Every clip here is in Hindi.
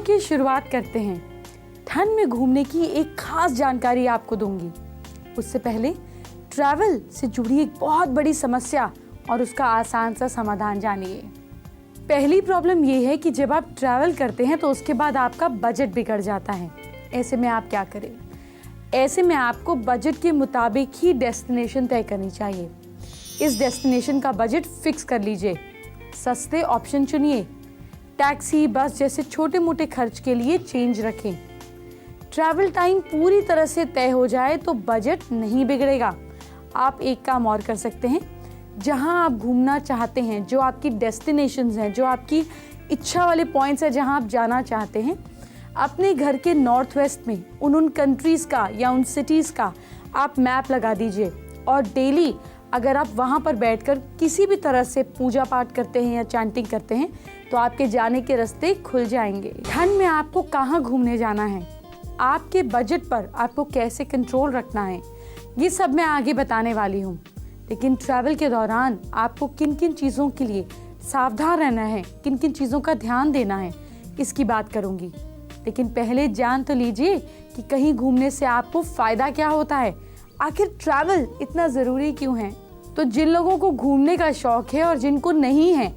की शुरुआत करते हैं। ठंड में घूमने की एक खास जानकारी आपको दूंगी। उससे पहले ट्रैवल से जुड़ी एक बहुत बड़ी समस्या और उसका आसान सा समाधान जानिए। पहली प्रॉब्लम ये है कि जब आप ट्रैवल करते हैं तो उसके बाद आपका बजट बिगड़ जाता है। ऐसे में आप क्या करें? ऐसे में आपको बजट के मुताबिक ही डेस्टिनेशन तय करनी चाहिए। इस डेस्टिनेशन का बजट फिक्स कर लीजिए। सस्ते ऑप्शन चुनिए। टैक्सी, बस जैसे छोटे मोटे खर्च के लिए चेंज रखें। ट्रैवल टाइम पूरी तरह से तय हो जाए तो बजट नहीं बिगड़ेगा। आप एक काम और कर सकते हैं। जहां आप घूमना चाहते हैं, जो आपकी डेस्टिनेशंस हैं, जो आपकी इच्छा वाले पॉइंट्स हैं जहां आप जाना चाहते हैं, अपने घर के नॉर्थ वेस्ट में उन कंट्रीज़ का या उन सिटीज़ का आप मैप लगा दीजिए और डेली अगर आप वहाँ पर बैठकर किसी भी तरह से पूजा पाठ करते हैं या चैंटिंग करते हैं तो आपके जाने के रास्ते खुल जाएंगे। ठंड में आपको कहाँ घूमने जाना है, आपके बजट पर आपको कैसे कंट्रोल रखना है, ये सब मैं आगे बताने वाली हूँ। लेकिन ट्रैवल के दौरान आपको किन किन चीज़ों के लिए सावधान रहना है, किन किन चीज़ों का ध्यान देना है, इसकी बात करूँगी। लेकिन पहले जान तो लीजिए कि कहीं घूमने से आपको फ़ायदा क्या होता है, आखिर ट्रैवल इतना ज़रूरी क्यों है। तो जिन लोगों को घूमने का शौक़ है और जिनको नहीं है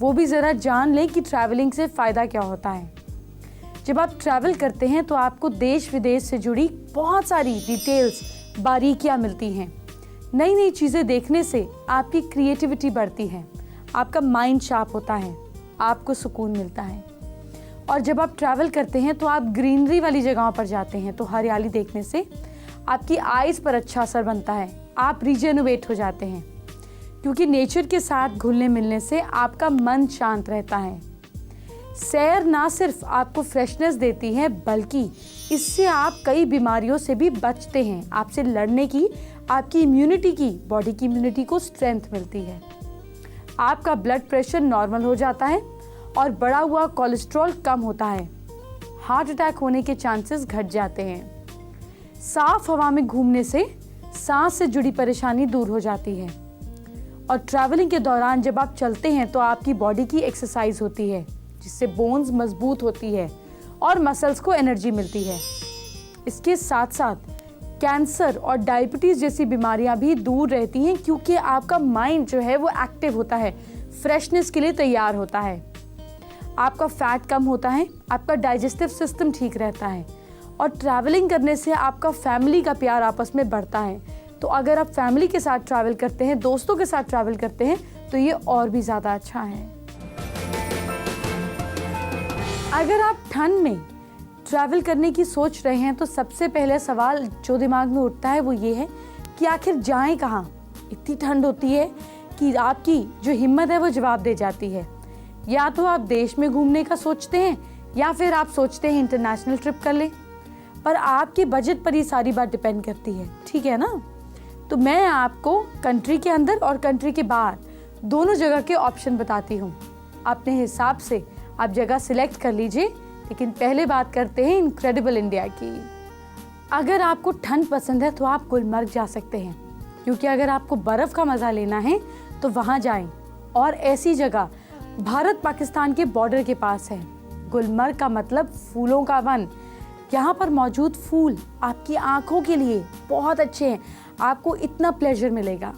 वो भी ज़रा जान लें कि ट्रैवलिंग से फ़ायदा क्या होता है। जब आप ट्रैवल करते हैं तो आपको देश विदेश से जुड़ी बहुत सारी डिटेल्स, बारीकियाँ मिलती हैं। नई नई चीज़ें देखने से आपकी क्रिएटिविटी बढ़ती है, आपका माइंड शार्प होता है, आपको सुकून मिलता है। और जब आप ट्रैवल करते हैं तो आप ग्रीनरी वाली जगहों पर जाते हैं तो हरियाली देखने से आपकी आइज़ पर अच्छा असर बनता है। आप रिजेनोवेट हो जाते हैं क्योंकि नेचर के साथ घुलने मिलने से आपका मन शांत रहता है। सैर ना सिर्फ आपको फ्रेशनेस देती है बल्कि इससे आप कई बीमारियों से भी बचते हैं। आपसे लड़ने की, आपकी इम्यूनिटी की, बॉडी की इम्यूनिटी को स्ट्रेंथ मिलती है। आपका ब्लड प्रेशर नॉर्मल हो जाता है और बढ़ा हुआ कोलेस्ट्रॉल कम होता है। हार्ट अटैक होने के चांसेस घट जाते हैं। साफ हवा में घूमने से सांस से जुड़ी परेशानी दूर हो जाती है। और ट्रैवलिंग के दौरान जब आप चलते हैं तो आपकी बॉडी की एक्सरसाइज होती है जिससे बोन्स मजबूत होती है और मसल्स को एनर्जी मिलती है। इसके साथ साथ कैंसर और डायबिटीज़ जैसी बीमारियां भी दूर रहती हैं क्योंकि आपका माइंड जो है वो एक्टिव होता है, फ्रेशनेस के लिए तैयार होता है। आपका फैट कम होता है, आपका डाइजेस्टिव सिस्टम ठीक रहता है और ट्रैवलिंग करने से आपका फैमिली का प्यार आपस में बढ़ता है। तो अगर आप फैमिली के साथ ट्रैवल करते हैं, दोस्तों के साथ ट्रैवल करते हैं तो ये और भी ज़्यादा अच्छा है। अगर आप ठंड में ट्रैवल करने की सोच रहे हैं तो सबसे पहले सवाल जो दिमाग में उठता है वो ये है कि आखिर जाएं कहाँ। इतनी ठंड होती है कि आपकी जो हिम्मत है वो जवाब दे जाती है। या तो आप देश में घूमने का सोचते हैं या फिर आप सोचते हैं इंटरनेशनल ट्रिप कर लें, पर आपके बजट पर ये सारी बात डिपेंड करती है, ठीक है ना। तो मैं आपको कंट्री के अंदर और कंट्री के बाहर दोनों जगह के ऑप्शन बताती हूँ। अपने हिसाब से आप जगह सिलेक्ट कर लीजिए। लेकिन पहले बात करते हैं इनक्रेडिबल इंडिया की। अगर आपको ठंड पसंद है तो आप गुलमर्ग जा सकते हैं क्योंकि अगर आपको बर्फ़ का मज़ा लेना है तो वहाँ जाएं। और ऐसी जगह भारत पाकिस्तान के बॉर्डर के पास है। गुलमर्ग का मतलब फूलों का वन। यहाँ पर मौजूद फूल आपकी आंखों के लिए बहुत अच्छे हैं, आपको इतना प्लेजर मिलेगा।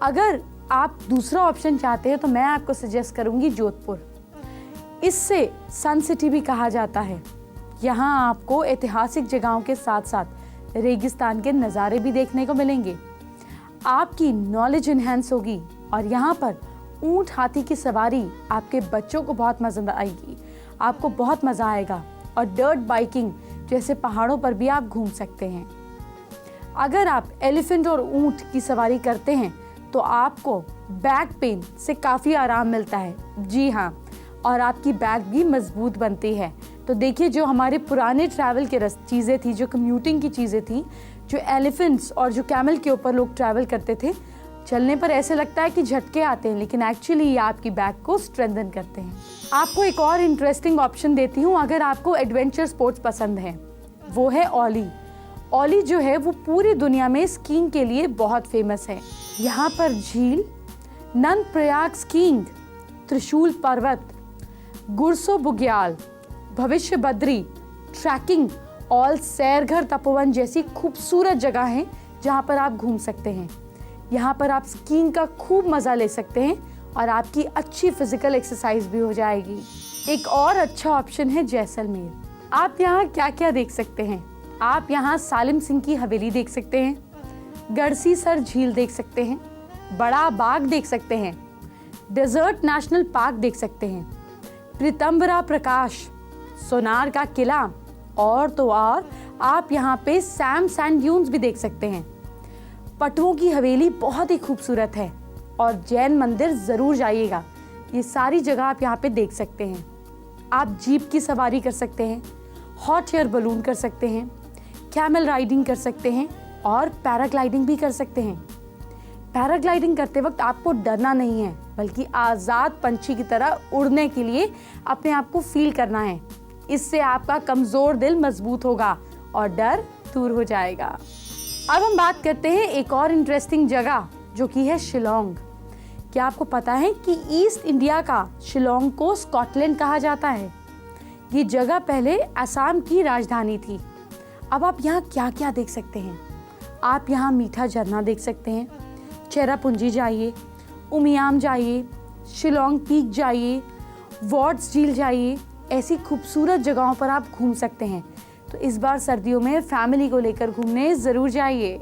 अगर आप दूसरा ऑप्शन चाहते हैं तो मैं आपको सजेस्ट करूँगी जोधपुर। इससे सन सिटी भी कहा जाता है। यहाँ आपको ऐतिहासिक जगहों के साथ साथ रेगिस्तान के नज़ारे भी देखने को मिलेंगे। आपकी नॉलेज इन्हेंस होगी और यहाँ पर ऊंट हाथी की सवारी आपके बच्चों को बहुत मज़ा आएगी, आपको बहुत मज़ा आएगा। और डर्ट बाइकिंग जैसे पहाड़ों पर भी आप घूम सकते हैं। अगर आप एलिफेंट और ऊंट की सवारी करते हैं तो आपको बैक पेन से काफ़ी आराम मिलता है। जी हाँ, और आपकी बैक भी मजबूत बनती है। तो देखिए, जो हमारे पुराने ट्रैवल के चीज़ें थी, जो कम्यूटिंग की चीज़ें थी, जो एलिफेंट्स और जो कैमल के ऊपर लोग ट्रैवल करते थे, चलने पर ऐसे लगता है कि झटके आते हैं, लेकिन एक्चुअली ये आपकी बैक को स्ट्रेंथन करते हैं। आपको एक और इंटरेस्टिंग ऑप्शन देती हूँ अगर आपको एडवेंचर स्पोर्ट्स पसंद है, वो है ओली। ओली जो है वो पूरी दुनिया में स्कीइंग के लिए बहुत फेमस है। यहाँ पर झील, नंद प्रयाग स्कीइंग, त्रिशूल पर्वत, गुरसो बुग्याल, भविष्य बद्री, ट्रैकिंग और सैरघर तपोवन जैसी खूबसूरत जगह हैं जहां पर आप घूम सकते हैं। यहाँ पर आप स्कीइंग का खूब मज़ा ले सकते हैं और आपकी अच्छी फिजिकल एक्सरसाइज भी हो जाएगी। एक और अच्छा ऑप्शन है जैसलमेर। आप यहाँ क्या क्या देख सकते हैं? आप यहाँ सालिम सिंह की हवेली देख सकते हैं, गढ़सी सर झील देख सकते हैं, बड़ा बाग देख सकते हैं, डेजर्ट नेशनल पार्क देख सकते हैं, पीताम्बरा प्रकाश, सोनार का किला और तो और आप यहाँ पे सैम सैंड ड्यून्स भी देख सकते हैं। पटुओं की हवेली बहुत ही खूबसूरत है और जैन मंदिर ज़रूर जाइएगा। ये सारी जगह आप यहाँ पे देख सकते हैं। आप जीप की सवारी कर सकते हैं, हॉट एयर बलून कर सकते हैं, कैमल राइडिंग कर सकते हैं और पैराग्लाइडिंग भी कर सकते हैं। पैराग्लाइडिंग करते वक्त आपको डरना नहीं है, बल्कि आज़ाद पंछी की तरह उड़ने के लिए अपने आप को फील करना है। इससे आपका कमज़ोर दिल मजबूत होगा और डर दूर हो जाएगा। अब हम बात करते हैं एक और इंटरेस्टिंग जगह जो कि है शिलोंग। क्या आपको पता है कि ईस्ट इंडिया का शिलोंग को स्कॉटलैंड कहा जाता है? ये जगह पहले असम की राजधानी थी। अब आप यहाँ क्या क्या देख सकते हैं? आप यहाँ मीठा झरना देख सकते हैं, चेरापूंजी जाइए, उमियाम जाइए, शिलोंग पीक जाइए, वॉर्ड्स झील जाइए। ऐसी खूबसूरत जगहों पर आप घूम सकते हैं। तो इस बार सर्दियों में फैमिली को लेकर घूमने ज़रूर जाइए।